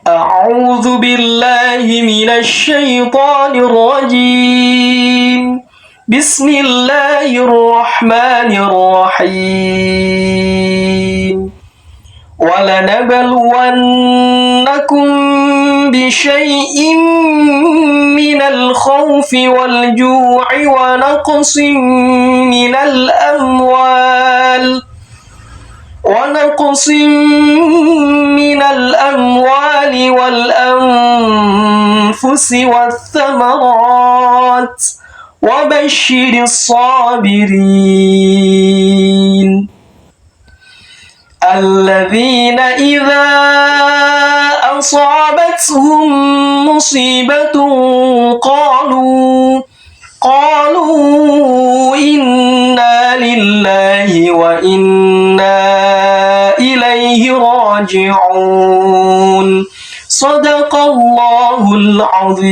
أعوذ بالله من الشيطان الرجيم. بسم الله الرحمن الرحيم. ولنبلونكم بشيء من الخوف والجوع ونقص من الأموال والأنفس والثمرات وبشر الصابرين الذين إذا أصابتهم مصيبة قالوا إنا لله وإنا إليه راجعون. صدق الله العظيم.